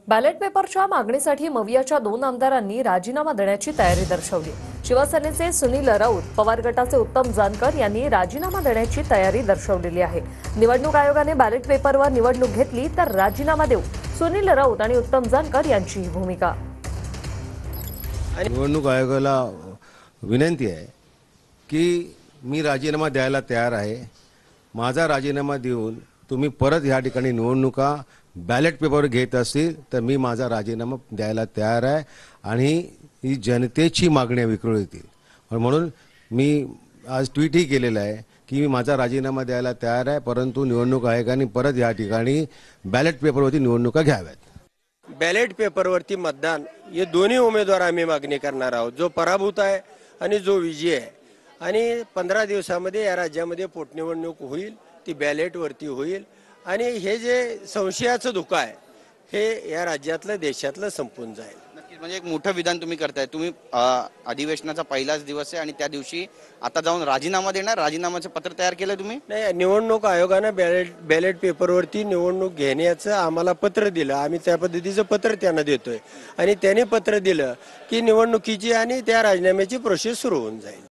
Ballot पेपरच्या मागणीसाठी मवियाच्या 2 आमदारांनी राजीनामा देण्याची तयारी दर्शवली। शिवसेनेचे सुनील राऊत, पवार गटाचे उत्तम जानकर यांनी राजीनामा देण्याची तयारी दर्शवलेली आहे। निवडणूक आयोगाने बॅलेट पेपरवर निवडणूक घेतली तर राजीनामा देऊ, सुनील राऊत आणि उत्तम जानकर यांची ही भूमिका। निवडणूक आयोगाला विनंती आहे की मी राजीनामा द्यायला तयार आहे। माझा राजीनामा देऊन तुम्ही परत ह्या ठिकाणी निवडणुका बॅलेट पेपरवर घेत असतील तर मी माझा राजीनामा द्यायला तयार आहे आणि ही जनतेची मागण्या विखुरळ येतील। म्हणून मी आज ट्विटही केलेलं आहे की मी माझा राजीनामा द्यायला तयार आहे, परंतु निवडणूक आयोगाने परत या ठिकाणी बॅलेट पेपरवरती निवडणुका घ्याव्यात। बॅलेट पेपरवरती मतदान हे दोन्ही उमेदवार आम्ही मागणी करणार आहोत, जो पराभूत आहे आणि जो विजयी आहे। आणि 15 दिवसामध्ये या राज्यामध्ये पोटनिवडणूक होईल, ती बॅलेटवरती होईल आणि हे जे संशयाचं धोका आहे हे या राज्यातलं देशातलं संपून जाईल। नक्कीच, म्हणजे एक मोठं विधान तुम्ही करताय। तुम्ही अधिवेशनाचा पहिलाच दिवस आहे आणि त्या दिवशी आता जाऊन राजीनामा देणार, राजीनामाचं पत्र तयार केलं तुम्ही? नाही, निवडणूक आयोगानं बॅलेट पेपरवरती निवडणूक घेण्याचं आम्हाला पत्र दिलं, आम्ही त्या पद्धतीचं पत्र त्यांना देतोय आणि त्याने पत्र दिलं की निवडणुकीची आणि त्या राजीनाम्याची प्रोसेस सुरू होऊन जाईल।